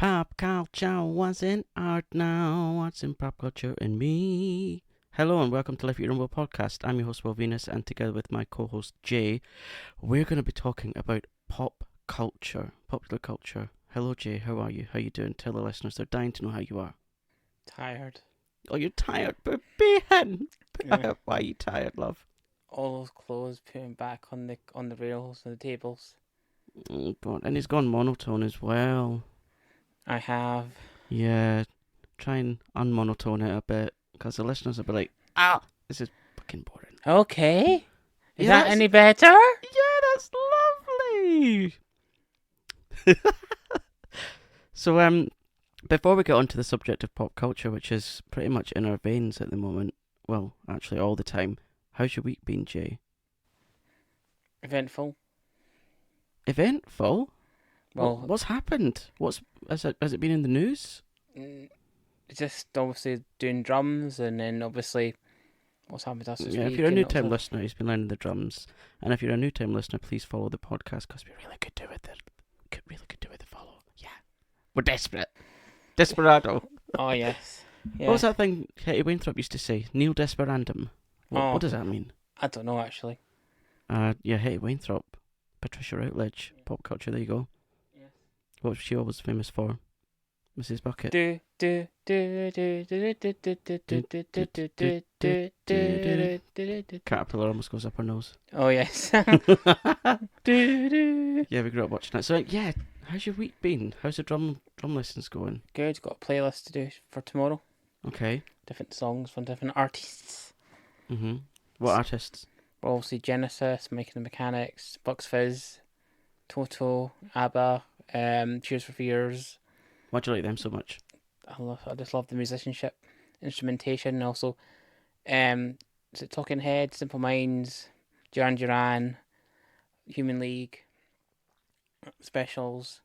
Pop culture wasn't art now. What's in pop culture and me? Hello and welcome to Life Your Rumble podcast. I'm your host Will Venus, and together with my co-host Jay, we're going to be talking about pop culture, popular culture. Hello Jay, how are you? How you doing? Tell the listeners, they're dying to know how you are. Tired. Oh, you're tired, baby. Yeah. Why are you tired, love? All those clothes putting back on the rails and the tables. Oh God, and he's gone monotone as well. I have. Yeah, try and unmonotone it a bit, because the listeners will be like, this is fucking boring. Okay. Is Yeah, that any better? Yeah, that's lovely. So, before we get on to the subject of pop culture, which is pretty much in our veins at the moment, well, actually all the time, how's your week been, Jay? Eventful. Eventful? Well, What's happened? Has it been in the news? just obviously doing drums, and then obviously what's happened to us this Yeah, week. if you're a and new-time also- listener, he's been learning the drums. And if you're a new-time listener, please follow the podcast, because we really could do with it. Really could do with the follow. Yeah. We're desperate. Desperado. Oh yes. Yeah. What was that thing Hetty Wainthropp used to say? Neil Desperandum. What does that mean? I don't know actually. Yeah, Hetty Wainthropp. Patricia Routledge. Pop culture, there you go. Yes. What was she always famous for? Mrs. Bucket. Caterpillar almost goes up her nose. Oh yes. Yeah, we grew up watching that. So, yeah, how's your week been? How's the drum lessons going? Good. Got a playlist to do for tomorrow. Okay. Different songs from different artists. Mm-hmm. What artists? Well, obviously Genesis, Making the Mechanics, Bucks Fizz, Toto, ABBA, Tears for Fears. Why do you like them so much? I just love the musicianship, instrumentation, and also, is it Talking Heads, Simple Minds, Duran Duran, Human League, Specials,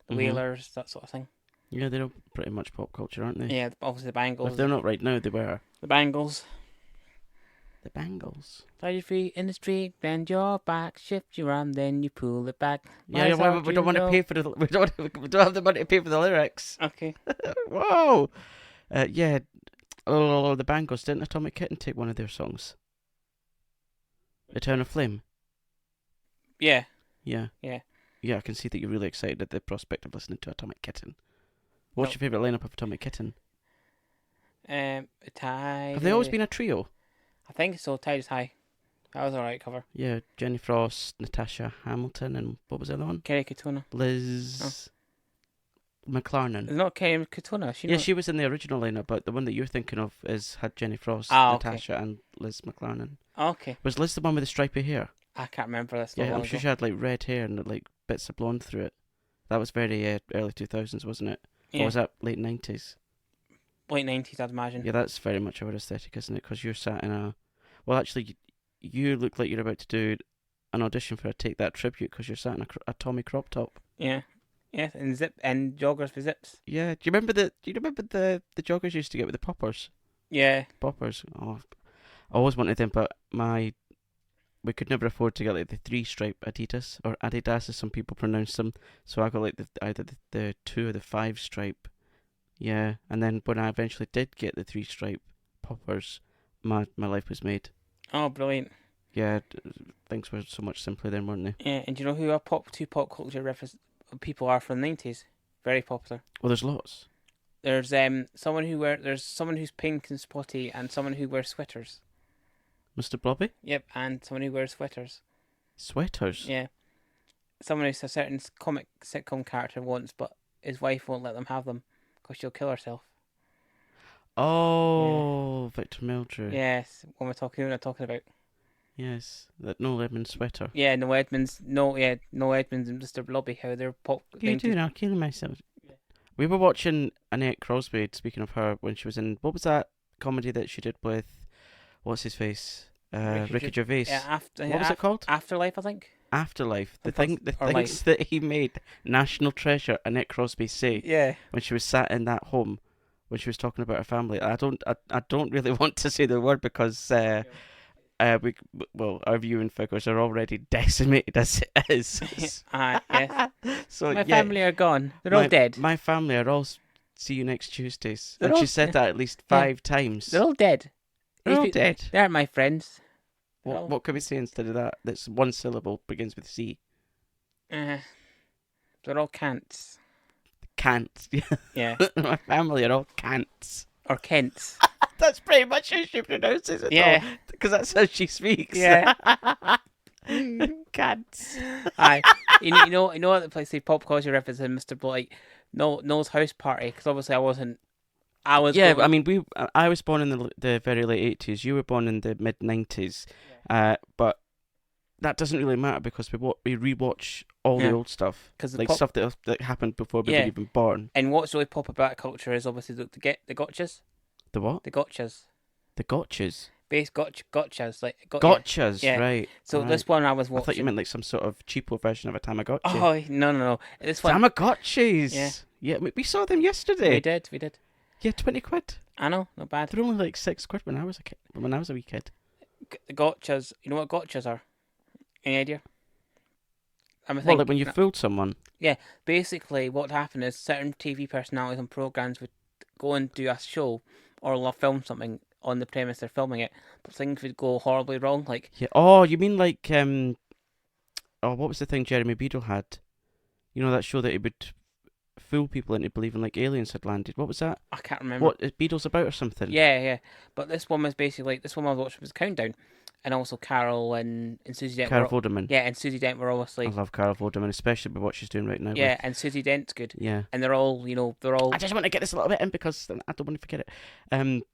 the Mhm. Wailers, that sort of thing. Yeah, they're all pretty much pop culture, aren't they? Yeah, obviously the Bangles. If they're not right now, they were. The Bangles. The Bangles. Fly your feet in the street, bend your back, shift your arm, then you pull it back. Yeah, we don't want to pay for the. We don't have the money to pay for the lyrics. Okay. Whoa. Yeah. Oh, the Bangles. Didn't Atomic Kitten take one of their songs? Eternal Flame. Yeah. Yeah. Yeah. Yeah, I can see that you're really excited at the prospect of listening to Atomic Kitten. What's your favourite lineup of Atomic Kitten? Tide. Have they always been a trio? I think so. Tide is High. That was alright cover. Yeah, Jenny Frost, Natasha Hamilton, and what was the other one? Kerry Katona. Liz McLarnon. It's not Kerry Katona. She was in the original lineup, but the one that you're thinking of had Jenny Frost, Okay. Natasha, and Liz McLarnon. Okay. Was Liz the one with the stripy hair? I can't remember this. Yeah, I'm sure she had like red hair and like bits of blonde through it. That was very early 2000s, wasn't it? Yeah. Or was that late 90s? Late 90s, I'd imagine. Yeah, that's very much our aesthetic, isn't it? Because you're sat in a... Well, actually, you look like you're about to do an audition for a Take That tribute because you're sat in a Tommy crop top. Yeah. Yes, and joggers for zips. Yeah, do you remember the joggers you used to get with the poppers? Yeah. Poppers. Oh, I always wanted them, but we could never afford to get like the 3-stripe Adidas, or Adidas as some people pronounce them. So I got like either the 2 or the 5-stripe. Yeah, and then when I eventually did get the 3-stripe poppers, my life was made. Oh, brilliant. Yeah, things were so much simpler then, weren't they? Yeah, and do you know who our pop culture people are from the 90s? Very popular. Well, there's lots. There's someone who's pink and spotty, and someone who wears sweaters. Mr. Blobby? Yep, and someone who wears sweaters. Sweaters? Yeah. Someone who's a certain comic sitcom character wants, but his wife won't let them have them because she'll kill herself. Oh, yeah. Victor Meldrew. Yes, what am I talking about? Yes, that Noel Edmonds sweater. Yeah, Noel Edmonds and Mr. Blobby, how they're pop. What are you doing? I'll kill myself. Yeah. We were watching Annette Crosby, speaking of her, when she was in, what was that comedy that she did with, what's his face? Ricky Gervais. Yeah, what was it called? Afterlife, I think. Afterlife. The things that he made National Treasure Annette Crosby say. Yeah. When she was sat in that home, when she was talking about her family. I don't really want to say the word because our viewing figures are already decimated as it is. Yes. So My yeah, family are gone. They're all dead. my family are all see you next Tuesdays, They're and all- she said that at least yeah. 5 times. They're all dead. They're all These people- dead. They aren't my friends. What can we say instead of that? That's one syllable, begins with C. They're all cants. Cants. Yeah. My family are all cants. Or Kents. That's pretty much how she pronounces it. Yeah. Because that's how she speaks. Yeah. Cants. Aye. You know what the place, say pop culture reference in Mr. Blight, Noel's house party, because obviously I wasn't. Yeah, I mean, I was born in the very late 80s. You were born in the mid 90s. Yeah. But that doesn't really matter because we rewatch all the old stuff, like stuff that happened before we were even born. And what's really pop about culture is obviously the gotchas. The what? The gotchas. The gotchas. Base gotchas, like gotchas, yeah. right? So right. This one I was watching. I thought you meant like some sort of cheapo version of a Tamagotchi. Oh no! This one. Tamagotchis. Yeah, we saw them yesterday. We did. Yeah, 20 quid. I know, not bad. They're only like 6 quid when I was a kid. When I was a wee kid. The gotchas. You know what gotchas are? Any idea? Well, like when you fooled someone. Yeah, basically what happened is certain TV personalities and programs would go and do a show or film something on the premise they're filming it, but things would go horribly wrong. Like Oh, you mean like what was the thing Jeremy Beadle had? You know that show that he would fool people into believing like aliens had landed. What was that? I can't remember. What is Beadle's about or something? Yeah. But this one was basically this one I was watching was Countdown, and also Carol and Susie Dent. Carol Vorderman. Yeah, and Susie Dent were obviously. I love Carol Vorderman, especially with what she's doing right now. Yeah, and Susie Dent's good. Yeah. And they're all. I just want to get this a little bit in because I don't want to forget it.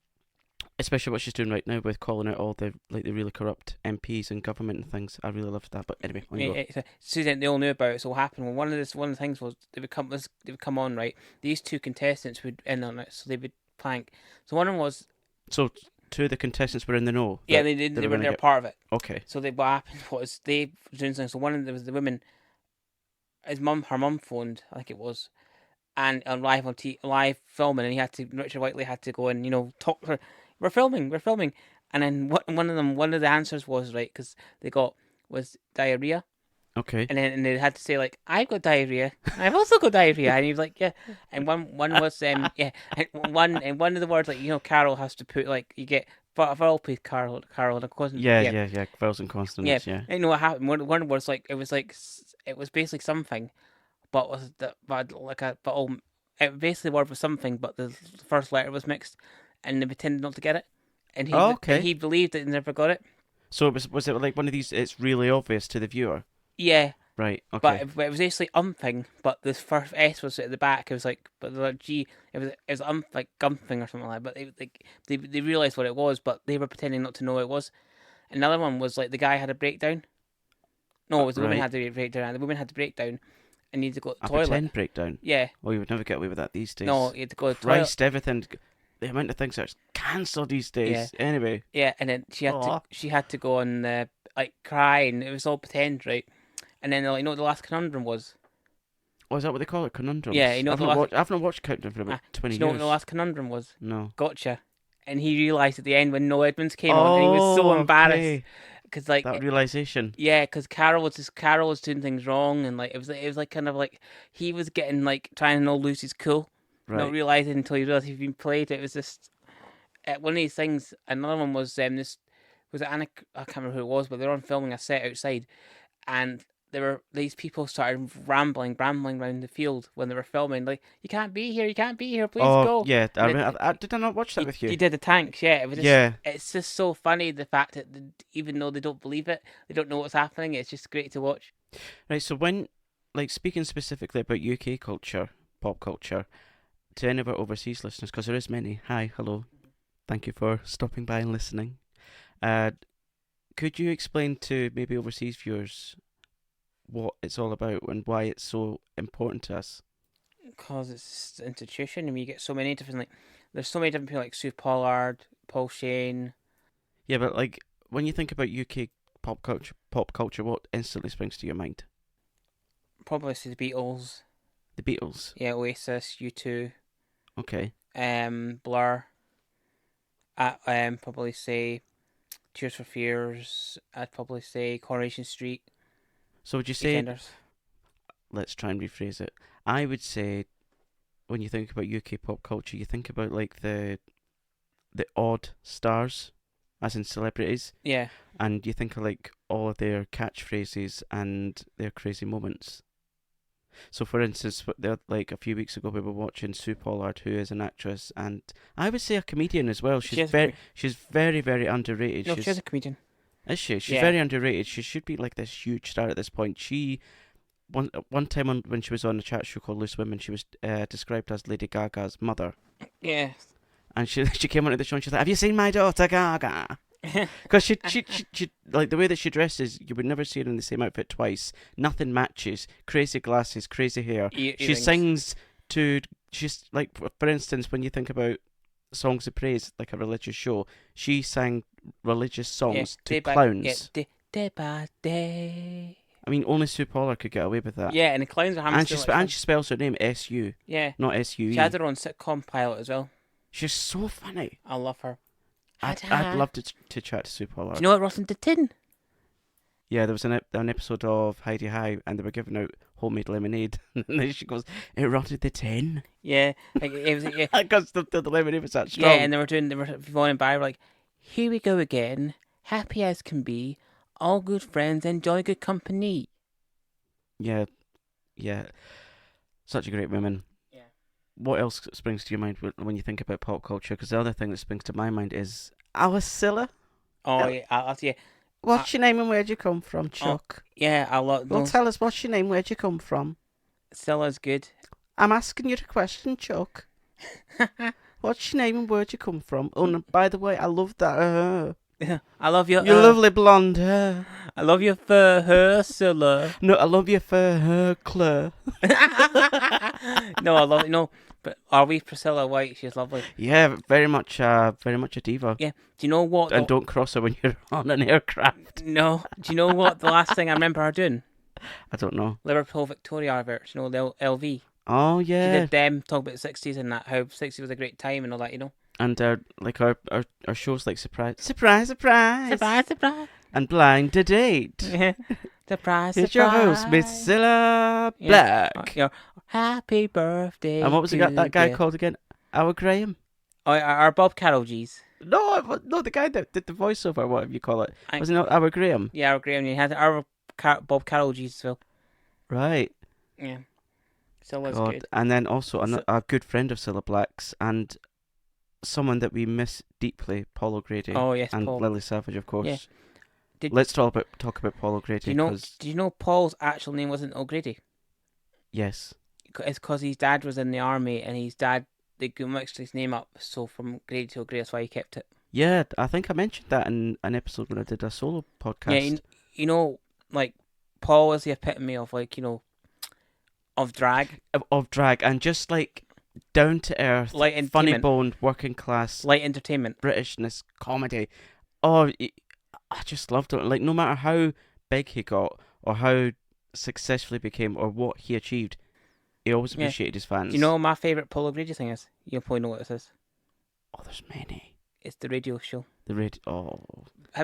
Especially what she's doing right now with calling out all the really corrupt MPs and government and things. I really loved that. But anyway, Susie Dent, they all knew about it. So what happened? Well, one of the things was they would come on, right. These two contestants would in on it, so they would plank. So one of them was. So two of the contestants were in the know. Yeah, they were part of it. Okay. So what happened was they were doing something. So one of them was the women. Her mum phoned, I think it was, and live live filming, and Richard Whiteley had to go and talk to her. We're filming, and then one of the answers was right because they was diarrhea. Okay. And they had to say like, I've got diarrhea. I've also got diarrhea. And he was like, yeah. And one was yeah. And one of the words like Carol has to put like you get vowel please Carol and of course yeah vowels and consonants yeah. And you know what happened? One was like it was basically something, but basically the word was something, but the first letter was mixed, and they pretended not to get it. And he believed it and never got it. So was it like one of these? It's really obvious to the viewer. Yeah. Right. Okay. But it was actually umphing, but the first S was at the back. It was like, but the G, it was like gumphing or something like that. But they realized what it was, but they were pretending not to know what it was. Another one was like the guy had a breakdown. No, it was the woman had a breakdown. And the woman had the breakdown and needed to go to the toilet. Pretend breakdown. Yeah. Well, you would never get away with that these days. No, you had to go to the toilet. Christ, everything. The amount of things that's cancelled these days. Yeah. Anyway. Yeah, and then she had to go and cry, and it was all pretend, right? And then they're like, what the last conundrum was? Oh, is that what they call it? Conundrums? Yeah, I've not watched Countdown for about 20 years. You know what the last conundrum was? No. Gotcha. And he realised at the end when Noel Edmonds came on, and he was so embarrassed. Cause, like, that realisation. Yeah, because Carol was doing things wrong, and it was like kind of like he was getting like trying to not lose his cool, not realising until he realised he'd been played. It was just one of these things. Another one was this was it Anna? I can't remember who it was, but they were on filming a set outside, and these people started rambling around the field when they were filming. Like, you can't be here, please go. Oh, yeah. Did I not watch that with you? You did the tanks, yeah. It was just, It's just so funny, the fact that even though they don't believe it, they don't know what's happening, it's just great to watch. Right, so when, speaking specifically about UK culture, pop culture, to any of our overseas listeners, because there is many, hi, hello, thank you for stopping by and listening. Could you explain to maybe overseas viewers what it's all about and why it's so important to us? Because it's an institution, and you get so many different there's so many different people like Sue Pollard, Paul Shane. Yeah, but when you think about UK pop culture, what instantly springs to your mind? Probably the Beatles. The Beatles. Yeah, Oasis, U2. Okay. Blur. Probably say Tears for Fears. I'd probably say Coronation Street. So would you say? EastEnders. Let's try and rephrase it. I would say, when you think about UK pop culture, you think about like the odd stars, as in celebrities, Yeah. and you think of like all of their catchphrases and their crazy moments. So, for instance, like a few weeks ago, we were watching Sue Pollard, who is an actress, and I would say a comedian as well. She's very, very underrated. No, she's a comedian. Is she? She's Yeah. very underrated. She should be like this huge star at this point. She one time when she was on a chat show called Loose Women, she was described as Lady Gaga's mother. Yeah. And she came onto the show and she's like, "Have you seen my daughter Gaga?" Because she like the way that she dresses, you would never see her in the same outfit twice. Nothing matches. Crazy glasses, crazy hair. She sings to. She's like, for instance, when you think about songs of praise, like a religious show, she sang religious songs to clowns. Day by day. I mean, only Sue Pollard could get away with that. Yeah, and the clowns are having and she spells her name S-U. Yeah. Not S-U-E. She had her own sitcom pilot as well. She's so funny. I love her. I'd love to chat to Sue Pollard. Do you know what Ross in the Tin? Yeah, there was an episode of Heidi High, and they were giving out homemade lemonade, and then she goes, "It rotted the tin." Yeah, like, it was because the lemonade was that strong. Yeah, and they were going by like, "Here we go again, happy as can be, all good friends, enjoy good company." Yeah, such a great woman. Yeah. What else springs to your mind when you think about pop culture? Because the other thing that springs to my mind is our Cilla. Oh yeah, yeah. What's your name and where'd you come from, Chuck? Yeah, a lot. Well, tell us what's your name, where'd you come from? Cilla's good. I'm asking you a question, Chuck. What's your name and where'd you come from? Oh, and by the way, I love that hair. I love your lovely blonde hair. I love your fur hair, Cilla. No, I love your fur hair, Claire. No, I love it. No, but are we Priscilla White? She's lovely. Yeah, very much a diva. Yeah. Do you know what? And don't cross her when you're on an aircraft. No. Do you know what the last thing I remember her doing? I don't know. Liverpool Victoria adverts, you know, the LV. Oh, yeah. She did them talk about the 60s and that, how 60s was a great time and all that, you know. And our shows like Surprise, Surprise, Surprise. Surprise, surprise. And Blind to Date. Surprise, Here's surprise. your host, Miss Cilla Black. Your happy birthday. And what was that guy called again? Our Graham? Oh, our Bob Carroll G's. No, the guy that did the voiceover, whatever you call it. Wasn't it our Graham? Yeah, our Graham. You had our Bob Carroll G's as well. Right. Yeah. Cilla's good. And then also a good friend of Cilla Black's and someone that we miss deeply, Paul O'Grady. Oh, yes, and Paul. Lily Savage, of course. Yeah. Let's talk about Paul O'Grady. Do you know Paul's actual name wasn't O'Grady? Yes. It's because his dad was in the army and his dad, they mixed his name up, so from Grady to O'Grady, that's why he kept it. Yeah, I think I mentioned that in an episode when I did a solo podcast. Yeah, you know, like, Paul is the epitome of, like, you know, of drag. Of drag, and just, like, down to earth, funny boned, working class, light entertainment, Britishness, comedy. Oh, I just loved it. Like, no matter how big he got, or how successful he became, or what he achieved, he always appreciated his fans. Do you know what my favourite Paul O'Grady thing is? You'll probably know what this is. Oh, there's many. It's the radio show. The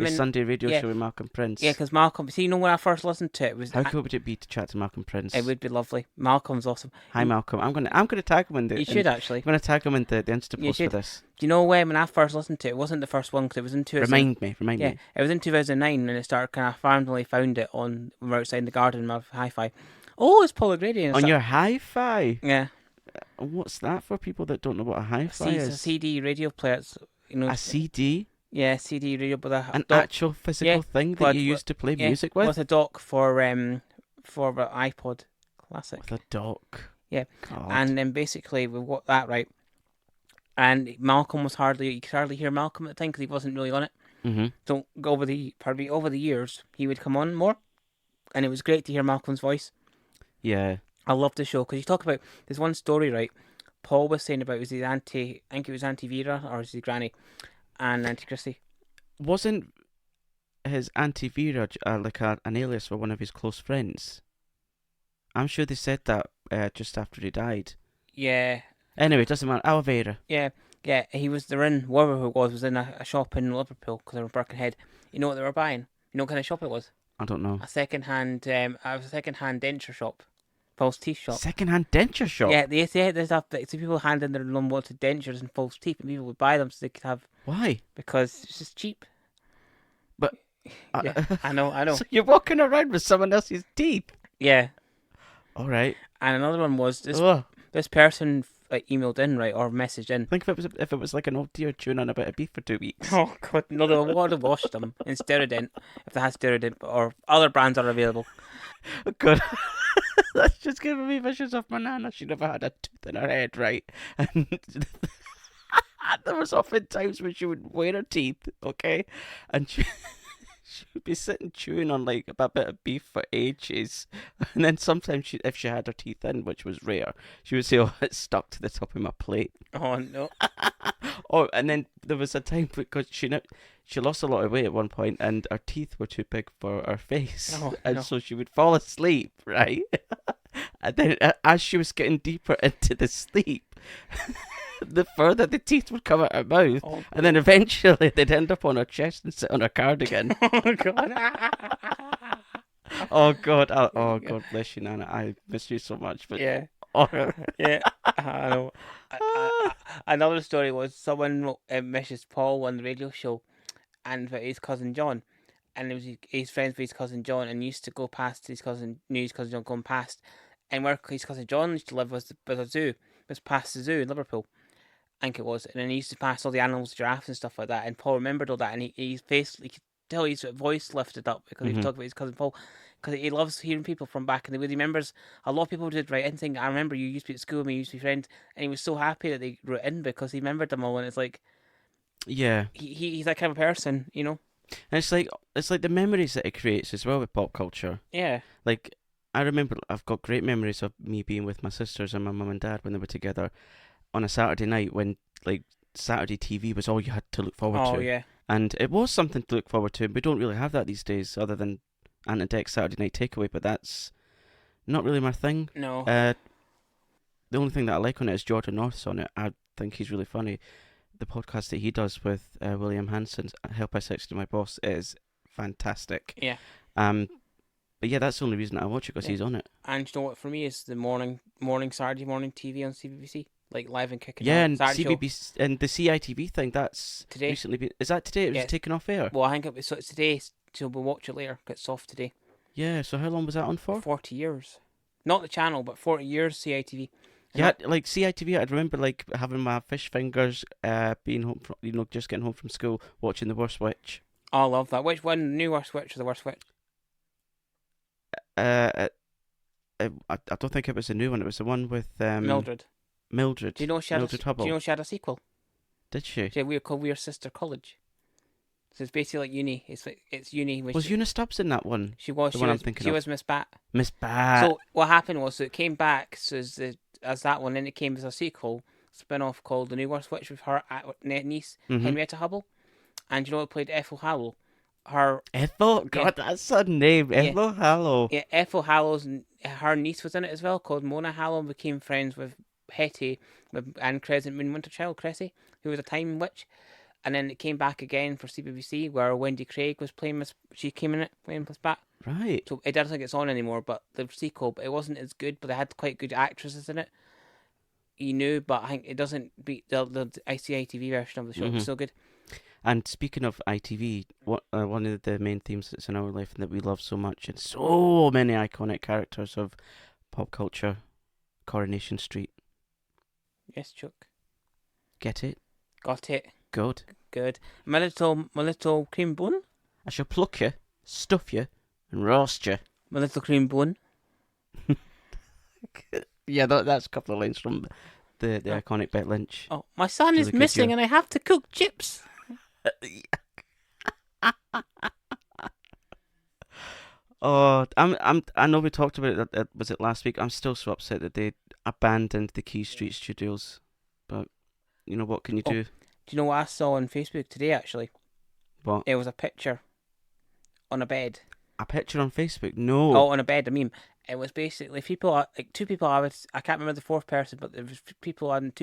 Sunday radio show with Malcolm Prince. Yeah, because Malcolm. See, you know when I first listened to it, how cool would it be to chat to Malcolm Prince? It would be lovely. Malcolm's awesome. Hi, Malcolm. I'm gonna tag him in the. You should actually. I'm gonna tag him in the Insta post for this. Do you know when I first listened to it? It wasn't the first one because it was in 2000. Remind me. Yeah, it was in 2009, and it started kind of randomly found it on when we were outside in the garden. My hi-fi. Oh, it's Paul O'Grady. On your hi-fi. Yeah. What's that for people that don't know what a hi-fi is? It's a CD radio player. It's, you know. A CD. Yeah, CD radio, but an actual physical thing that you used to play music with. With a dock for the iPod Classic. With a dock. Yeah. God. And then basically we got that right. And Malcolm was you could hardly hear Malcolm at the time because he wasn't really on it. Mm-hmm. So over the years he would come on more, and it was great to hear Malcolm's voice. Yeah. I love the show because you talk about there's one story, right? Paul was saying about his auntie, I think it was Auntie Vera or his granny, and Auntie Chrissy. Wasn't his Auntie Vera like an alias for one of his close friends? I'm sure they said that just after he died. Yeah. Anyway, it doesn't matter. Our Vera. Yeah. He was in wherever it was in a shop in Liverpool because they were in Birkenhead. You know what they were buying? You know what kind of shop it was? I don't know. A second-hand denture shop. False teeth shop. Second-hand denture shop? Yeah, they say there's so people hand in their unwanted dentures and false teeth, and people would buy them so they could have... Why? Because it's just cheap. But... yeah, I know. So you're walking around with someone else's teeth? Yeah. All right. And another one was this person emailed in, right, or messaged in. Think if it was like an old deer chewing on a bit of beef for 2 weeks. Oh god, no, they would have washed them in Sternin, if they had Sternin, or other brands are available. Oh god. That's just giving me visions of my nana. She never had a tooth in her head, right? And there was often times when she would wear her teeth, okay? And she would be sitting chewing on like a bit of beef for ages. And then sometimes if she had her teeth in, which was rare, she would say, "Oh, it's stuck to the top of my plate." Oh no. And then there was a time because she lost a lot of weight at one point, and her teeth were too big for her face, so she would fall asleep, right? And then as she was getting deeper into the sleep, the further the teeth would come out her mouth, and then eventually they'd end up on her chest and sit on her cardigan. Oh god. Oh god, bless you, Nana. I miss you so much. But yeah. Oh. Yeah, I know. Another story was someone messaged Paul on the radio show, and his cousin John, and it was his friends with his cousin John, and used to go past his cousin John going past, and where his cousin John used to live was a zoo, was past the zoo in Liverpool, I think it was, and then he used to pass all the animals, giraffes and stuff like that, and Paul remembered all that, and his face, you could tell his voice lifted up because he was talking about his cousin Paul. Because he loves hearing people from back in the day. He remembers a lot of people did write in saying, "I remember you used to be at school with me, you used to be friends," and he was so happy that they wrote in because he remembered them all. And it's like, yeah, he's that kind of person, you know. And it's like the memories that it creates as well with pop culture. Yeah. Like I remember, I've got great memories of me being with my sisters and my mum and dad when they were together on a Saturday night when like Saturday TV was all you had to look forward to. Oh yeah. And it was something to look forward to. We don't really have that these days, other than Ant and Dec's Saturday Night Takeaway, but that's not really my thing. No. The only thing that I like on it is Jordan North's on it. I think he's really funny. The podcast that he does with William Hansen's Help I Sexted My Boss is fantastic. Yeah. But yeah, that's the only reason I watch it, because he's on it. And you know what, for me, is the morning Saturday morning TV on CBBC, like Live and Kicking. Yeah, and CBBC and the CITV thing, that's today. Recently been, is that today? It was taken off air. Well, I think it's today. So we'll watch it later. It's off today. Yeah, so how long was that on for? 40 years. Not the channel, but 40 years CITV. Yeah, like CITV, I remember like having my fish fingers, being home from, just getting home from school, watching The Worst Witch. Oh, I love that. Which one? The new Worst Witch or The Worst Witch? I don't think it was the new one. It was the one with Mildred. Mildred. Do you know she had Hubble. Do you know she had a sequel? Did she? Yeah, we were called We're Sister College. So it's basically like uni. It's uni. Was Una Stubbs in that one? She was. She was Miss Bat. Miss Bat. So what happened was, it came back as that one, then it came as a sequel spin-off called The New Worst Witch with her niece Henrietta Hubble, and you know what played Ethel Hallow? Ethel? God, that's her name. Ethel Hallow. Yeah, Ethel Hallow's her niece was in it as well, called Mona Hallow, and became friends with Hetty and Crescent Moon Winterchild Cressy, who was a time witch. And then it came back again for CBBC, where Wendy Craig was playing she came in it playing Miss Bat. Right. So I don't think it's on anymore, but the sequel, it wasn't as good, but they had quite good actresses in it. You knew, but I think it doesn't beat the ICITV version of the show. It's so good. And speaking of ITV, one of the main themes that's in our life and that we love so much, and so many iconic characters of pop culture, Coronation Street. Yes, Chuck. Get it? Got it. Good. My little cream bun. I shall pluck you, stuff you, and roast you. My little cream bun. Yeah, that's a couple of lines from the iconic Bet Lynch. Oh, my son is missing and I have to cook chips. Oh, I know we talked about it. Was it last week? I'm still so upset that they abandoned the Key Street Studios. But you know, what can you do? Do you know what I saw on Facebook today? Actually, what? It was a picture on a bed. A picture on Facebook? No. Oh, on a bed. I mean, it was basically two people I can't remember the fourth person, but there was people and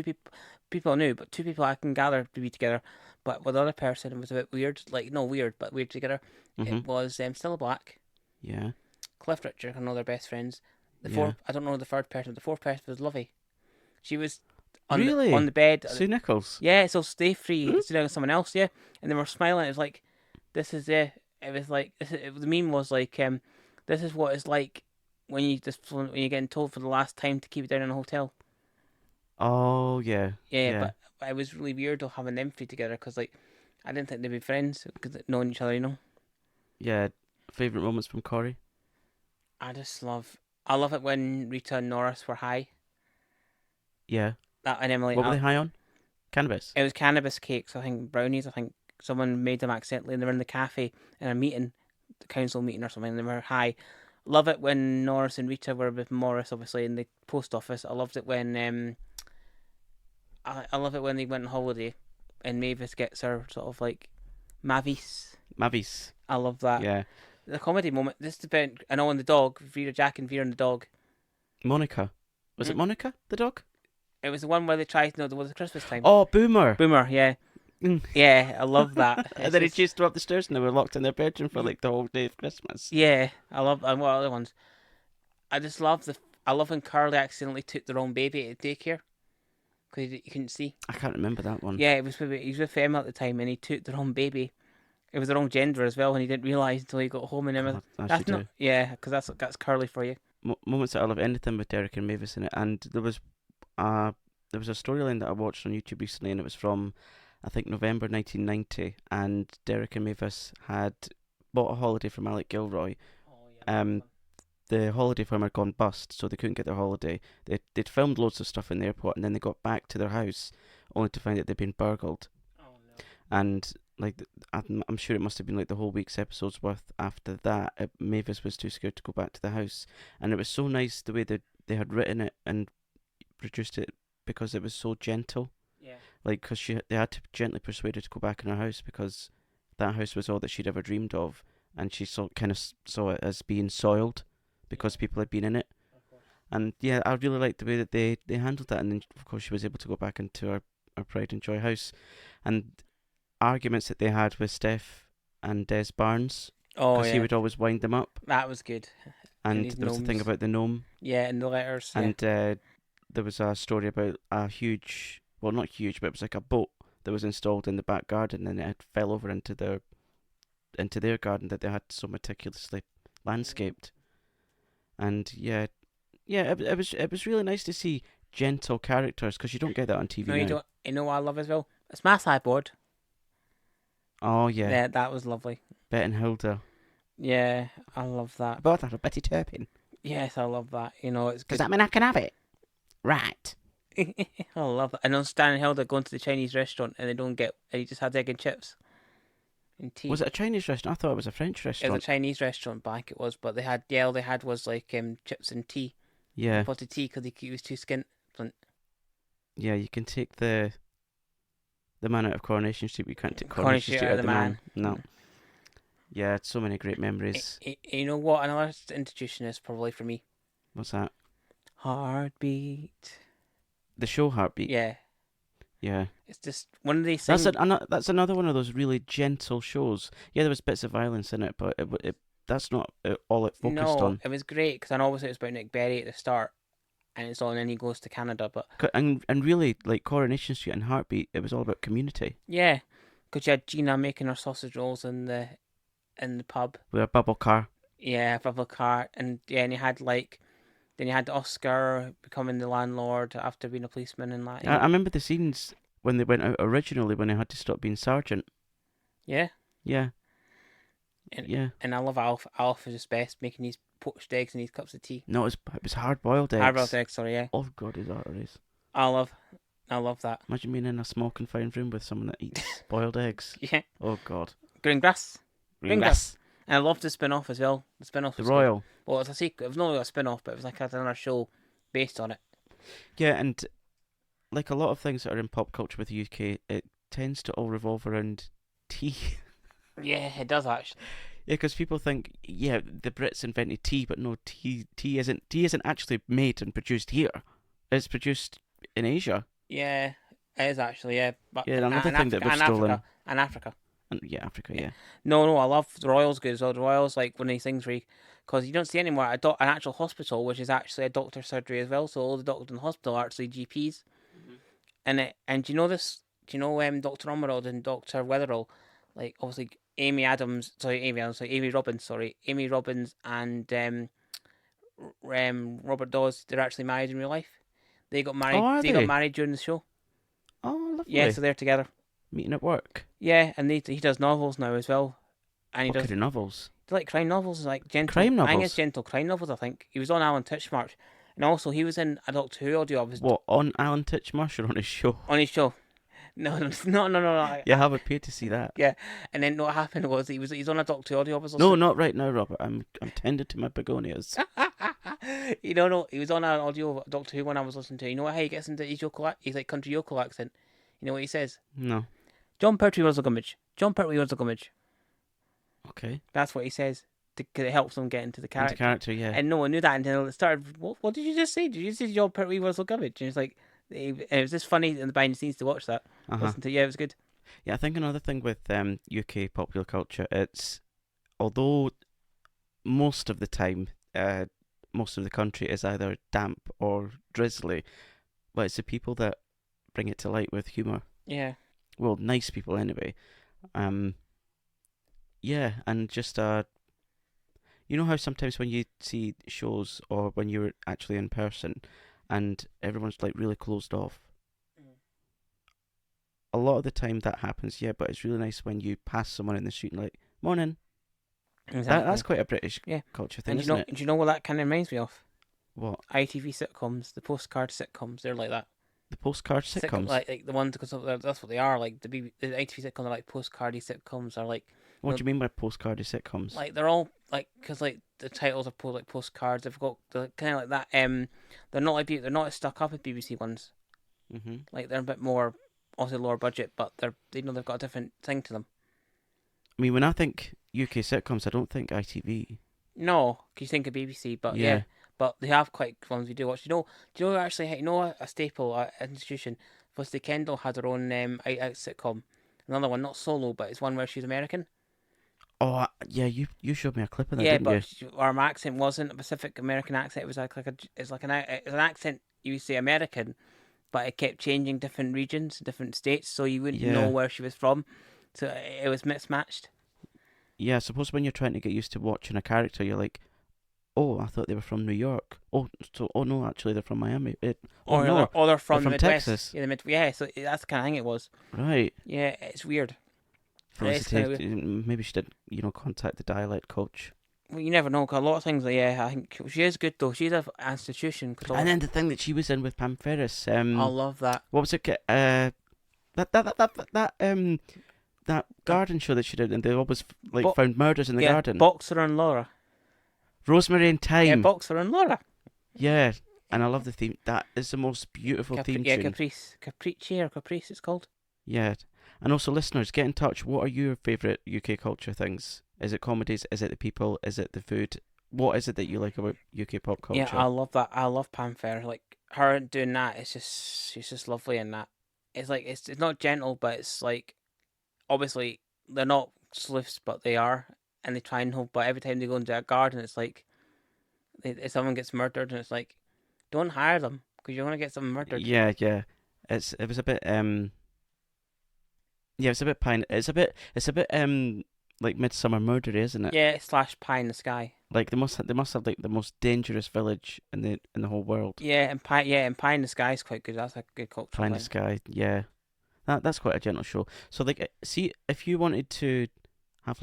people I knew, but two people I can gather to be together. But with the other person, it was a bit weird, like no weird, but weird together. It was Cilla Black, Yeah. Cliff Richard, I know they're best friends. The Yeah. fourth, I don't know the third person. But the fourth person was Lovey. She was on Really? on the bed. Sue Nichols. Yeah, so stay free. It's doing someone else. Yeah, and they were smiling. It was like, this is it. It was like the meme was like, this is what it's like when you're getting told for the last time to keep it down in a hotel. Oh yeah. Yeah, but it was really weird having them three together because like I didn't think they'd be friends because knowing each other, you know. Yeah. Favorite moments from Corey? I love it when Rita and Norris were high. Yeah. That and Emily. What were they high on? Cannabis. It was cannabis cakes. I think brownies. I think someone made them accidentally, and they were in the cafe in a meeting, the council meeting or something. And they were high. Love it when Norris and Rita were with Morris, obviously, in the post office. I loved it when I love it when they went on holiday, and Mavis gets her sort of like Mavis. I love that. Yeah. The comedy moment. This is about I know and the dog. Vera, Jack, and Vera and the dog. Monica. Was it Monica, the dog? It was the one where they tried. No, it was Christmas time. Oh, Boomer. Boomer, yeah. Yeah, I love that. And then he chased her up the stairs and they were locked in their bedroom for like the whole day of Christmas. Yeah, I love. And what other ones? I just love I love when Carly accidentally took the wrong baby to daycare because he couldn't see. I can't remember that one. Yeah, he was with Emma at the time, and he took the wrong baby. It was the wrong gender as well, and he didn't realise until he got home. And Emma, that's not. Yeah, because that's Carly for you. Moments that I love anything with Derek and Mavis in it, and there was a storyline that I watched on YouTube recently, and it was from I think November 1990, and Derek and Mavis had bought a holiday from Alec Gilroy. The holiday firm had gone bust, so they couldn't get their holiday. They'd filmed loads of stuff in the airport, and then they got back to their house, only to find that they'd been burgled. Oh no! And like, I'm sure it must have been like the whole week's episodes worth. After that, Mavis was too scared to go back to the house, and it was so nice the way that they had written it and produced it because it was so gentle. Yeah. Like, because they had to gently persuade her to go back in her house because that house was all that she'd ever dreamed of, and she saw it as being soiled because people had been in it. And yeah, I really liked the way that they handled that, and then of course she was able to go back into her Pride and Joy house, and arguments that they had with Steph and Des Barnes. Oh because he would always wind them up. That was good. And there was a thing about the gnome. Yeah, and the letters. And there was a story about a huge, well not huge, but it was like a boat that was installed in the back garden, and it fell over into their garden that they had so meticulously landscaped. And yeah, it was really nice to see gentle characters because you don't get that on TV no, now. You don't. You know what I love as well? It's my sideboard. Oh yeah. Yeah, that was lovely. Bet and Hilda. Yeah, I love that. I bought that of Betty Turpin. Yes, I love that. You know, it's Does that mean I can have it? Right. I love that. I know Stan and Hilda going to the Chinese restaurant and he just had egg and chips and tea. Was it a Chinese restaurant? I thought it was a French restaurant. It was a Chinese restaurant back. It was, but all they had was like chips and tea. Yeah. A pot of tea because he was too skint. Yeah, you can take the man out of Coronation Street, but you can't take Coronation Street out of the man. No. Yeah, it's so many great memories. You know what? Another institution is probably for me. What's that? Heartbeat. The show Heartbeat. Yeah. Yeah. It's just one of these things. That's another one of those really gentle shows. Yeah, there was bits of violence in it, but that's not all it focused on. No, it was great because I know obviously it was about Nick Berry at the start, and it's all, and then he goes to Canada, but and really, like Coronation Street and Heartbeat, it was all about community. Yeah, because you had Gina making her sausage rolls in the pub With a bubble car. Yeah, bubble car, and you had Oscar becoming the landlord after being a policeman and that. I remember the scenes when they went out originally when they had to stop being sergeant. Yeah. Yeah. Yeah. And I love Alf. Alf is just best making these poached eggs and these cups of tea. No, it was hard-boiled eggs. Hard-boiled eggs, sorry, yeah. Oh, God, his arteries. I love that. Imagine being in a small confined room with someone that eats boiled eggs. Yeah. Oh, God. Green grass. Green grass. And I loved the spin-off as well. The spin-off was The Royal. Good. Well, it was a sequel. It was not really a spin-off, but it was like another show based on it. Yeah, and like a lot of things that are in pop culture with the UK, it tends to all revolve around tea. Yeah, it does actually. Yeah, because people think, yeah, the Brits invented tea, but no, tea isn't actually made and produced here. It's produced in Asia. Yeah, it is actually, yeah. But Yeah, in, another in thing that Africa, we've and Africa, stolen. and Africa. And yeah, Africa, Yeah. yeah. No, I love the Royals good as well. The Royals, like one of these things where, because you don't see anymore an actual hospital, which is actually a doctor's surgery as well. So all the doctors in the hospital are actually GPs. And do you know this? Do you know Dr. Ummerald and Dr. Wetherall? Like obviously Amy Robbins, Amy Robbins and Robert Dawes. They're actually married in real life. They got Oh, married. are They got they? married during the show. Oh, Yeah, lovely. so they're together. Meeting at work. Yeah, and he does novels now as well. And he What does kind of novels? like crime novels, like gentle. Crime I think it's novels. gentle crime novels. I think he was on Alan Titchmarsh, and also he was in a Doctor Who audio of his What, on Alan Titchmarsh or on his show? on his show. No, no. Yeah, I would pay to see that. Yeah, and then what happened was he's on a Doctor Who audio of his. No, not right now, Robert. I'm tended to my begonias. You don't know. He was on an audio of Doctor Who when I was listening to it. You know what? How he gets into his he's like country yokel accent. You know what he says? No. John Pertwee was a gummidge. John Pertwee was a gummidge. Okay. That's what he says. Because it helps him get into the character. Into character, yeah. And no one knew that until it started. What did you just say? Did you say John Pertwee was a gummidge? And it's like, it was just funny in the behind the scenes to watch that. Listen to, yeah, it was good. Yeah, I think another thing with UK popular culture, it's although most of the time, most of the country is either damp or drizzly, but it's the people that bring it to light with humour. Yeah. Well, nice people anyway. Yeah, and just you know how sometimes when you see shows or when you're actually in person, and everyone's like really closed off. A lot of the time that happens, yeah, but it's really nice when you pass someone in the street and like, morning. Exactly. That's quite a British Yeah. culture thing, And isn't it? do you know what that kind of reminds me of? What? ITV sitcoms, the postcard sitcoms, they're like that. The postcard sitcoms? Like the ones, because that's what they are. Like the ITV sitcoms are like postcardy sitcoms, are like. What do you mean by postcardy sitcoms? Like they're all like, because like the titles are like postcards. They've got kind of like that. They're not like they're not as stuck up as BBC ones. Like they're a bit more, obviously lower budget, but they've got a different thing to them. I mean, when I think UK sitcoms, I don't think ITV. No, because you think of BBC, but yeah. But they have quite ones we do watch. Do you know actually? You know a staple institution, Felicity Kendall had her own sitcom. Another one, not solo, but it's one where she's American. Oh, yeah, you showed me a clip of that, Yeah, didn't you? but our accent wasn't a Pacific American accent. It was it's an accent you would say American, but it kept changing different regions, different states, so you wouldn't know where she was from. So it was mismatched. Yeah, I suppose when you're trying to get used to watching a character, you're like, oh, I thought they were from New York. Oh no, actually they're from Miami. Or they're from the Midwest. Texas. Yeah, so that's the kind of thing it was. Right. Yeah, it's weird. Felicity, maybe she did, contact the dialect coach. Well, you never know, 'cause a lot of things, I think she is good, though. She's an institution. And then the thing that she was in with Pam Ferris. I love that. What was it? That garden show that she did, and they always found murders in the garden. Boxer and Laura. Rosemary and Thyme. Yeah, Boxer and Laura. Yeah, and I love the theme. That is the most beautiful theme tune. Yeah, Caprice it's called. Yeah, and also listeners, get in touch. What are your favourite UK culture things? Is it comedies? Is it the people? Is it the food? What is it that you like about UK pop culture? Yeah, I love that. I love Pam Ferris. Like her doing that, she's just lovely in that. It's like it's not gentle, but it's like obviously they're not sleuths, but they are, and they try and help. But every time they go into a garden, it's like if someone gets murdered, and it's like, don't hire them because you're gonna get someone murdered. Yeah. It was a bit yeah, it's a bit like Midsummer Murdery, isn't it? Yeah, / Pie in the Sky. Like they must have like the most dangerous village in the whole world. Yeah, and Pie in the Sky is quite good. That's a good culture. Pie in the Sky, yeah. That's quite a gentle show. So like, see, if you wanted to have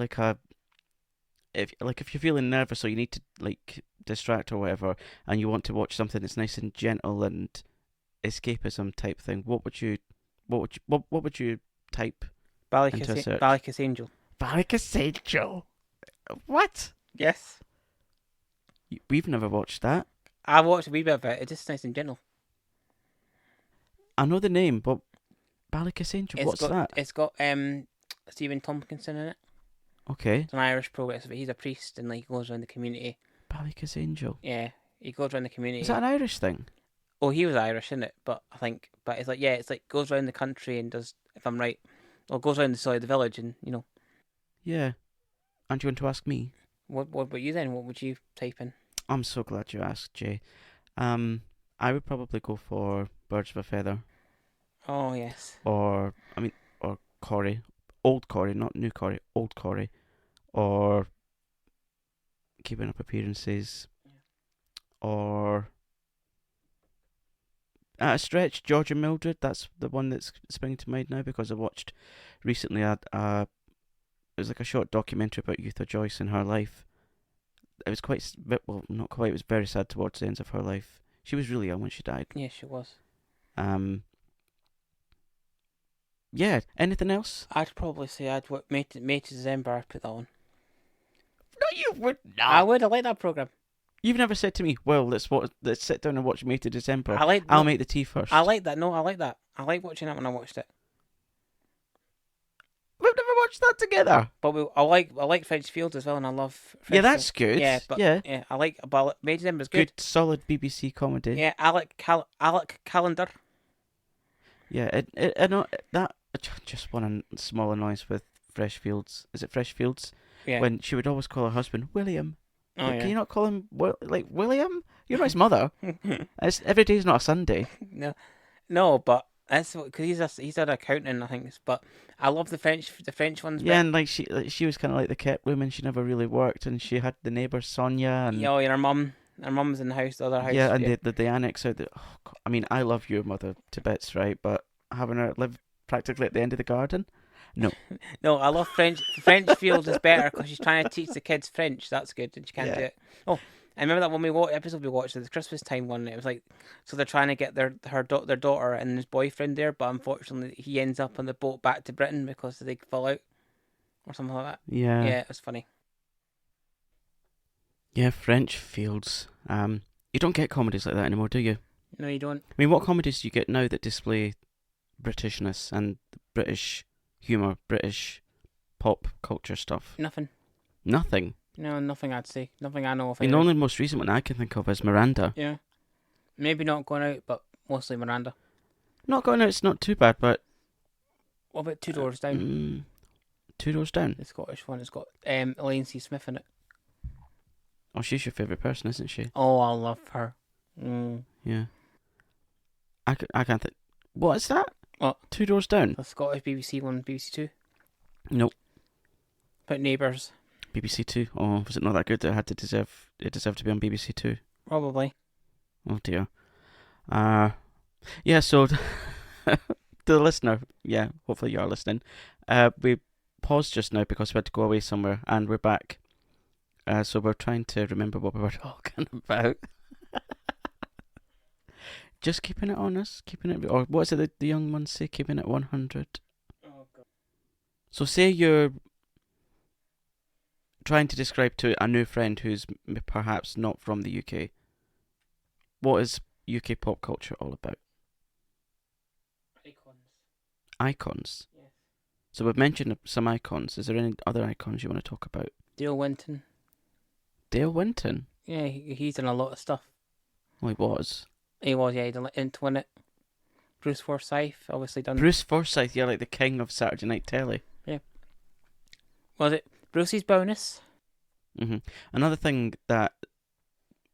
if you're feeling nervous or you need to like distract or whatever, and you want to watch something that's nice and gentle and escapism type thing, what would you type into a search? Ballykiss Angel. Ballykiss Angel. What? Yes. We've never watched that. I watched a wee bit of it. It's just nice and gentle. I know the name, but Ballykiss Angel. What's that? It's got Stephen Tompkinson in it. Okay. It's an Irish progressive. He's a priest and like he goes around the community. Ballyca's Angel. Yeah, he goes around the community. Is that an Irish thing? Oh, he was Irish, isn't it? But it's like, yeah, it's like goes around the country and does, if I'm right, or goes around the village and Yeah. And you want to ask me? What about you then? What would you type in? I'm so glad you asked, Jay. I would probably go for Birds of a Feather. Oh yes. Or Corey. Old Corey, not new Corey. Old Corey. Or Keeping Up Appearances. Or at a stretch, George and Mildred. That's the one that's springing to mind now because I watched recently it was like a short documentary about Eutha Joyce and her life. It was not quite. It was very sad towards the ends of her life. She was really young when she died. Yeah, she was. Yeah. Anything else? I'd probably say I'd May to December. I'd put that on. No, you would not. I would. I like that program. You've never said to me, "Well, let's sit down and watch May to December." I'll make the tea first. I like that. No, I like that. I like watching it when I watched it. We've never watched that together. But I like French Fields as well, and I love. Yeah, that's good. Yeah, but yeah, I like. But May to December's good. Good, solid BBC comedy. Yeah, Alec Calendar. Yeah, I know that. Just one small annoyance with Fresh Fields. Is it Fresh Fields? Yeah. When she would always call her husband William. Oh, yeah. Can you not call him William? You're not his mother. Every day's not a Sunday. No, but that's because he's an accountant, I think. But I love the French ones. Yeah, and like she was kind of like the kept woman. She never really worked, and she had the neighbour Sonia and and her mum's in the house, the other house. Yeah, and the annex out. I mean, I love your mother to bits, right? But having her live practically at the end of the garden. No. No, I love French. French Fields is better because she's trying to teach the kids French. That's good, and she can't do it. Oh, I remember that when episode we watched, the Christmas time one. It was like, so they're trying to get their daughter and his boyfriend there, but unfortunately he ends up on the boat back to Britain because they fall out or something like that. Yeah. Yeah, it was funny. Yeah, French Fields. You don't get comedies like that anymore, do you? No, you don't. I mean, what comedies do you get now that display Britishness and British humour, British pop culture stuff? Nothing. Nothing? No, nothing I'd say. Nothing I know of. I mean, the only most recent one I can think of is Miranda. Yeah. Maybe not Going Out, but mostly Miranda. Not Going Out, it's not too bad, but... What about Two Doors Down? Two Doors Down? The Scottish one. It's got Elaine C. Smith in it. Oh, she's your favourite person, isn't she? Oh, I love her. Yeah. I can't think... What is that? What? Two Doors Down? The Scottish BBC one, BBC Two. Nope. About neighbours. BBC Two. Oh, was it not that good that it deserved to be on BBC Two? Probably. Oh dear. Yeah, so to the listener, yeah, hopefully you are listening. We paused just now because we had to go away somewhere, and we're back. So we're trying to remember what we were talking about. Just keeping it honest, or what is it the young ones say? Keeping it 100. Oh God. So say you're trying to describe to a new friend who's perhaps not from the UK. What is UK pop culture all about? Icons? Yes. So we've mentioned some icons. Is there any other icons you want to talk about? Dale Winton. Dale Winton? Yeah, he's done a lot of stuff. Well, he was. He was, yeah, he done Into It. Bruce Forsyth, obviously done. Bruce Forsyth, yeah, like the king of Saturday Night Telly. Yeah. Was it Brucey's Bonus? Another thing that,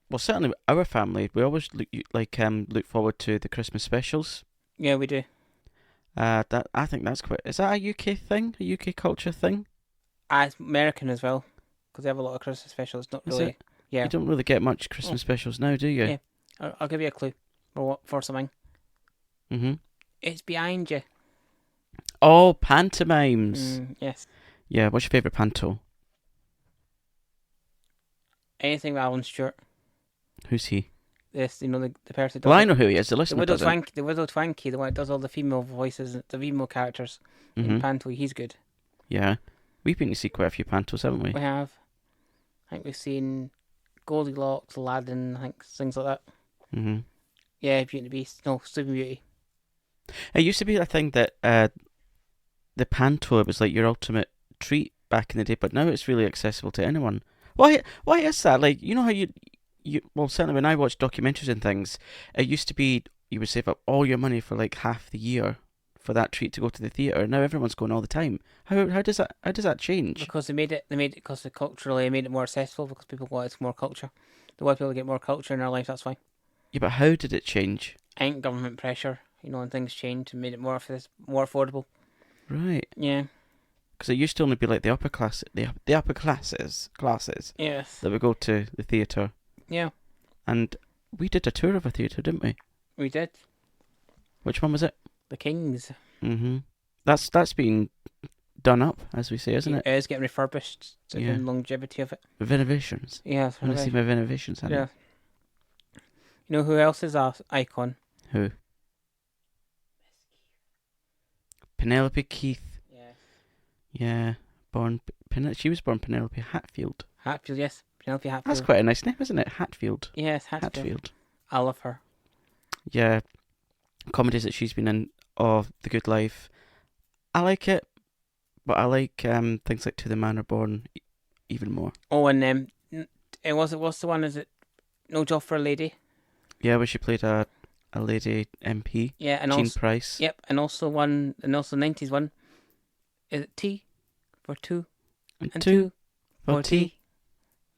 well, certainly our family, we always look forward to the Christmas specials. Yeah, we do. I think that's quite. Is that a UK thing? A UK culture thing? It's American as well, because they have a lot of Christmas specials. Not Is really. it? Yeah. You don't really get much Christmas specials now, do you? Yeah. I'll give you a clue for something. It's behind you. Oh, Pantomimes. Yes. Yeah, what's your favourite panto? Anything with Alan Stewart. Who's he? Yes, the person. Well, I know who he is. The listener The doesn't. Widow Twanky, the one that does all the female voices, the female characters in Panto. He's good. Yeah, we've been to see quite a few pantos, haven't we? We have. I think we've seen Goldilocks, Aladdin, I think things like that. Yeah, Beauty and the Beast. No, Sleeping Beauty. It used to be a thing that the panto was like your ultimate treat back in the day, but now it's really accessible to anyone. Why is that? Like, you know how well, certainly when I watch documentaries and things, it used to be you would save up all your money for like half the year for that treat to go to the theatre. Now everyone's going all the time. How does that change? Because they made it because culturally they made it more accessible because people wanted more culture. They want people to get more culture in their life. That's fine. Yeah, but how did it change? I think government pressure, and things changed and made it more affordable. Right. Yeah. Because it used to only be like the upper classes, Yes. that would go to the theatre. Yeah. And we did a tour of a theatre, didn't we? We did. Which one was it? The Kings. Mm-hmm. That's been done up, as we say, isn't it? It is getting refurbished. The longevity of it. Renovations. Yeah. I want to see my renovations. Yeah. You know who else is our icon? Who? Penelope Keith. Yes. Yeah. She was born Penelope Hatfield. Hatfield, yes. Penelope Hatfield. That's quite a nice name, isn't it? Hatfield. Yes, Hatfield. I love her. Yeah. Comedies that she's been in, of The Good Life. I like it, but I like things like To the Manor Born even more. Oh, and what's the one? Is it No Job for a Lady? Yeah, where she played a lady MP. Yeah, and Jean also Price. Yep, and also 90s one. Is it T for two and two for T?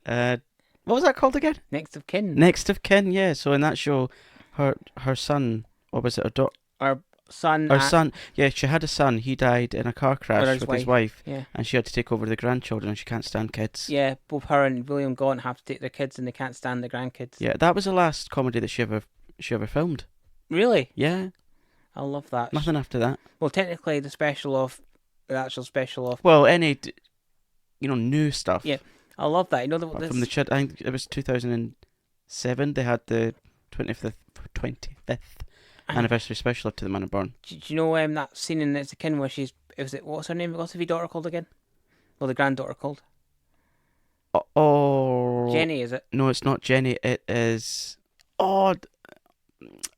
What was that called again? Next of Kin. Next of Kin, yeah. So in that show, her son, or was it her daughter? Her son. Yeah, she had a son. He died in a car crash with his wife. Yeah. And she had to take over the grandchildren, and she can't stand kids. Yeah, both her and William Gaunt have to take their kids, and they can't stand the grandkids. Yeah, that was the last comedy that she ever filmed. Really? Yeah. I love that. Nothing after that. Well, technically, the actual special of. Well, any, new stuff. Yeah, I love that. From the I think it was 2007. They had the 25th anniversary special of To the Manor Born. Do you know that scene in It's a Kin where what's her name? What's the daughter called again? Well, the granddaughter called. Oh. Jenny, is it? No, it's not Jenny. It is. Oh.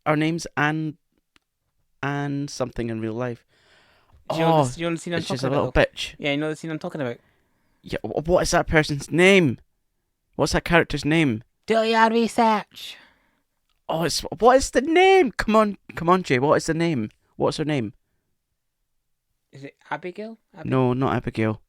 Our name's Anne something in real life. Do you know the scene I'm talking about? She's a little bitch. Yeah, you know the scene I'm talking about. Yeah, what is that person's name? What's that character's name? Do your research. Oh, what is the name? Come on, Jay. What is the name? What's her name? Is it Abigail? No, not Abigail.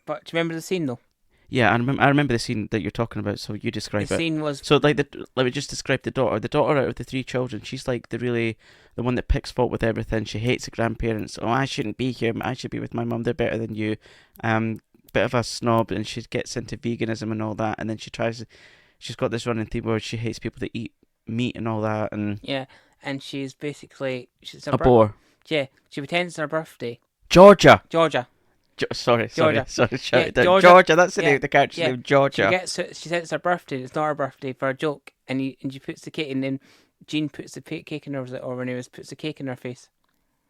But do you remember the scene though? Yeah, I remember the scene that you're talking about. So you describe it. The scene was let me just describe the daughter. The daughter out of the three children, she's like the one that picks fault with everything. She hates the grandparents. Oh, I shouldn't be here. I should be with my mum. They're better than you. Bit of a snob, and she gets into veganism and all that. And then she's got this running theme where she hates people that eat meat and all that. And yeah, and she's basically a bore. Yeah, she pretends it's her birthday. Georgia. Sorry. Georgia. Georgia, that's the name of the character's name, Georgia. She says it's her birthday, it's not her birthday, for a joke, and she puts the cake, and then Jean puts the cake in her, or whenever it puts the cake in her face.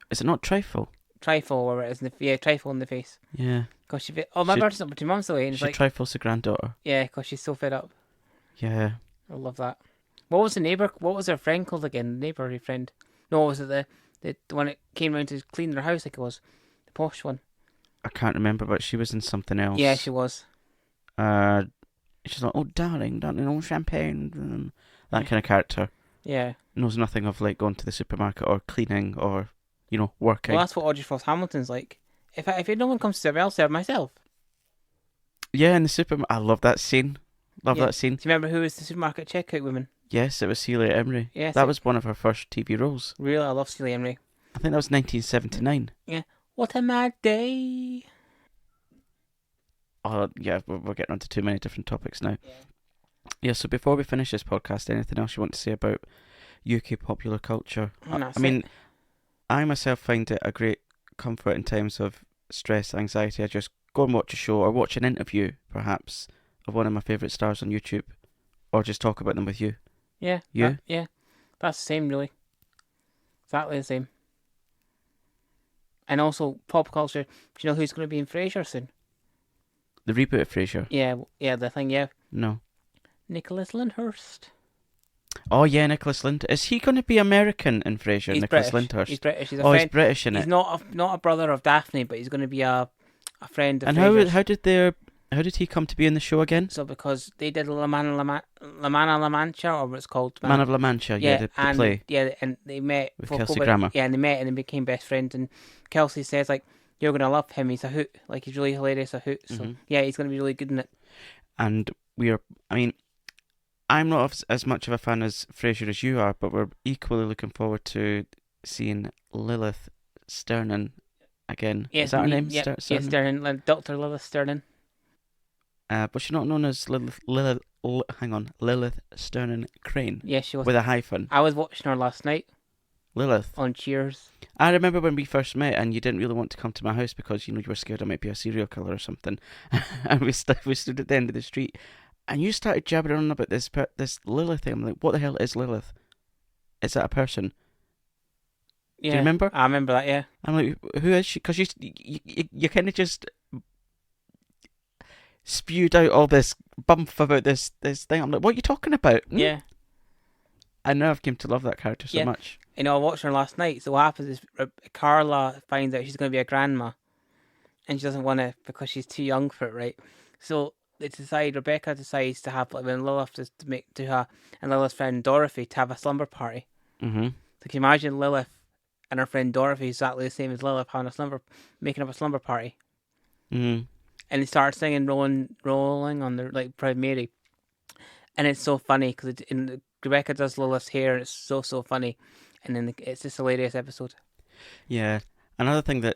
Is it not trifle? Trifle, or it is, trifle in the face. Yeah. Because my birthday's not for 2 months away, and she trifles the granddaughter. Yeah, because she's so fed up. Yeah. I love that. What was her friend called again? The neighbourly friend? No, was it the one that came round to clean their house like it was? The posh one. I can't remember, but she was in something else. Yeah, she was. She's like, oh, darling, oh, champagne. That kind of character. Yeah. Knows nothing of, like, going to the supermarket or cleaning or, working. Well, that's what Audrey Frost Hamilton's like. If no one comes to serve, I'll serve myself. Yeah, in the supermarket. I love that scene. That scene. Do you remember who was the supermarket checkout woman? Yes, it was Celia Emery. Yes. That was one of her first TV roles. Really, I love Celia Emery. I think that was 1979. Yeah. What a mad day. Oh, yeah, we're getting onto too many different topics now. Yeah, so before we finish this podcast, anything else you want to say about UK popular culture? I mean, I myself find it a great comfort in times of stress, anxiety. I just go and watch a show or watch an interview, perhaps, of one of my favourite stars on YouTube, or just talk about them with you. Yeah. You? Yeah. That's the same, really. Exactly the same. And also, pop culture. Do you know who's going to be in Frasier soon? The reboot of Frasier? Yeah, the thing, yeah. No. Nicholas Lyndhurst. Oh yeah, Nicholas Lyndhurst. Is he going to be American in Frasier? He's Nicholas British. Lyndhurst. He's British. He's a Oh, friend. he's British in He's it. not a brother of Daphne, but he's going to be a friend of And Frasier's. how did he come to be in the show again? So because they did La Mancha, or what's called Man of La Mancha, the play. Yeah, and they met With for Kelsey COVID. Grammer. Yeah, and they met and they became best friends. And Kelsey says like, "You're gonna love him. He's a hoot. Like he's really hilarious, a hoot." So yeah, he's gonna be really good in it. And I'm not as much of a fan as Frasier as you are, but we're equally looking forward to seeing Lilith Sternin again. Yes, Is that her name? Yeah, Sternin, Dr. Lilith Sternin. But she's not known as Lilith Sternin Crane. Yeah, she was. With a hyphen. I was watching her last night. Lilith. On Cheers. I remember when we first met and you didn't really want to come to my house because, you were scared I might be a serial killer or something. And we stood at the end of the street and you started jabbering on about this Lilith thing. I'm like, what the hell is Lilith? Is that a person? Yeah. Do you remember? I remember that, yeah. I'm like, who is she? Because you kind of just spewed out all this bump about this thing. I'm like, what are you talking about? Yeah. I know I've come to love that character so much. I watched her last night. So what happens is Carla finds out she's going to be a grandma, and she doesn't want to because she's too young for it, right? So Rebecca decides to have, like, when Lilith is to her and Lilith's friend Dorothy to have a slumber party. Mm-hmm. So can you imagine Lilith and her friend Dorothy exactly the same as Lilith making up a slumber party? Mm-hmm. And they start singing "Rolling" on their Proud Mary, and it's so funny because Rebecca does Lilith's hair, and it's so funny, and then it's this hilarious episode. Yeah, another thing that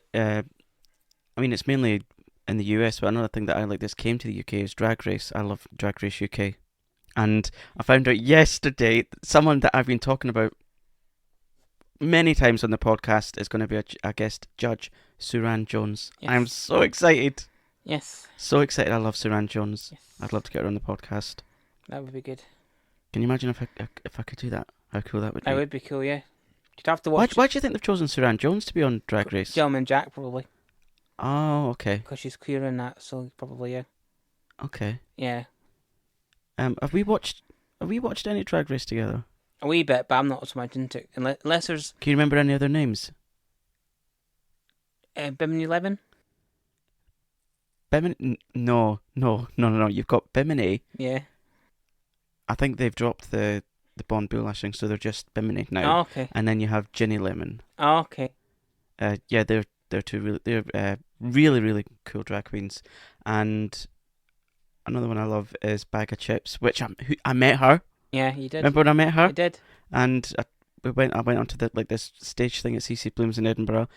it's mainly in the US, but another thing that I like this came to the UK is Drag Race. I love Drag Race UK, and I found out yesterday someone that I've been talking about many times on the podcast is going to be a guest judge, Suran Jones. Yes. I'm so excited. Yes. So excited. I love Suran Jones. Yes. I'd love to get her on the podcast. That would be good. Can you imagine if I could do that? How cool that would be. That would be cool, yeah. You'd have to watch. Why do you think they've chosen Suran Jones to be on Drag Race? Gentleman Jack, probably. Oh, okay. Because she's queer in that, so probably, yeah. Okay. Yeah. Have we watched any Drag Race together? A wee bit, but I'm not so much into it. Unless there's... Can you remember any other names? Bimini Levin? Bimini? No. You've got Bimini. Yeah. I think they've dropped the Bond Bull lashing, so they're just Bimini now. Oh, okay. And then you have Ginny Lemon. Oh, okay. Yeah, they're two really really cool drag queens. And another one I love is Bag of Chips, which I met her. Yeah, you did. Remember when I met her? I did. And I went onto this stage thing at CC Blooms in Edinburgh,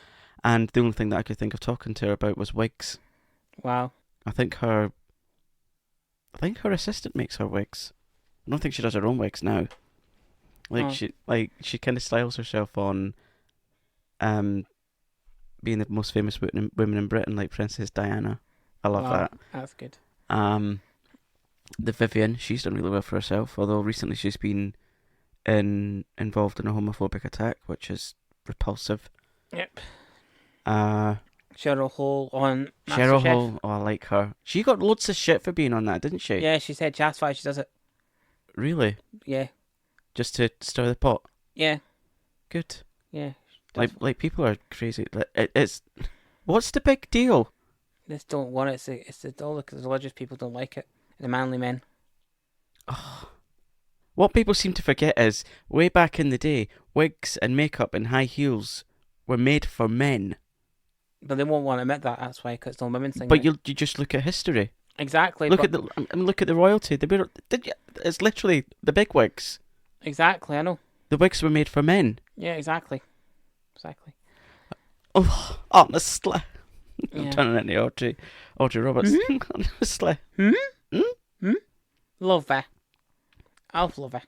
and the only thing that I could think of talking to her about was wigs. Wow. I think her assistant makes her wigs. I don't think she does her own wigs now. She kind of styles herself on being the most famous women in Britain, like Princess Diana. I love that. That's good. The Vivian, she's done really well for herself, although recently she's been involved in a homophobic attack, which is repulsive. Yep. Cheryl Hole on Cheryl Hole, I like her. She got loads of shit for being on that, didn't she? Yeah, she said that's why she does it. Really? Yeah. Just to stir the pot? Yeah. Good. Yeah. Like people are crazy. It's what's the big deal? They just don't want it. It's all because the religious people don't like it. The manly men. Oh. What people seem to forget is, way back in the day, wigs and makeup and high heels were made for men. But they won't want to admit that. That's why, because it's not women's thing. But you just look at history. Exactly. Look at the royalty. It's literally the big wigs. Exactly, I know. The wigs were made for men. Yeah, exactly. Oh, honestly. Yeah. I'm turning into Audrey Roberts. Mm-hmm. Honestly. Love her. Alf love her.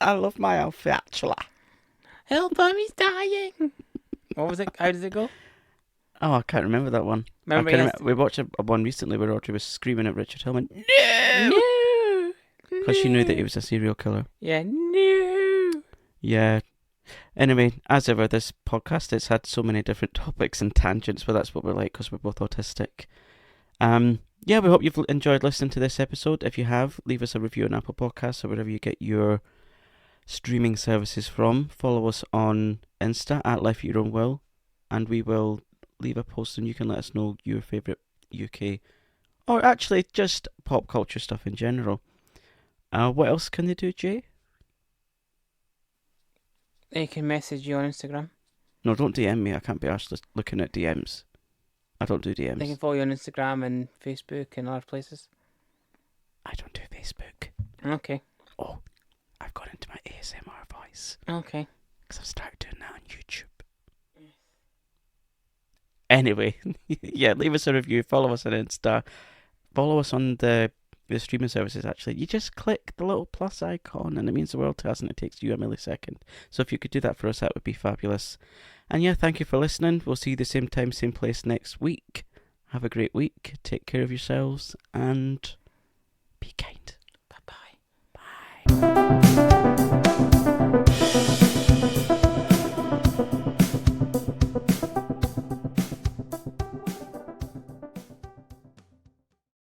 I love my Alfie, actually. Help him, he's dying. What was it? How does it go? Oh, I can't remember that one. We watched a one recently where Audrey was screaming at Richard Hillman, no! Because she knew that he was a serial killer. Yeah, no! Yeah. Anyway, as ever, this podcast, it's had so many different topics and tangents, but that's what we're like because we're both autistic. Yeah, we hope you've enjoyed listening to this episode. If you have, leave us a review on Apple Podcasts or wherever you get your streaming services from. Follow us on Insta at Life at Your Own Will, and we will leave a post and you can let us know your favourite UK, or actually just pop culture stuff in general. What else can they do, Jay? They can message you on Instagram. No, don't DM me. I can't be arsed looking at DMs. I don't do DMs. They can follow you on Instagram and Facebook and other places. I don't do Facebook. Okay. Oh, I've gone into my ASMR voice. Okay. Because I've started doing that on YouTube. Anyway, yeah, leave us a review. Follow us on Insta. Follow us on the streaming services, actually. You just click the little plus icon and it means the world to us and it takes you a millisecond. So if you could do that for us, that would be fabulous. And yeah, thank you for listening. We'll see you the same time, same place next week. Have a great week. Take care of yourselves and be kind. Bye-bye. Bye.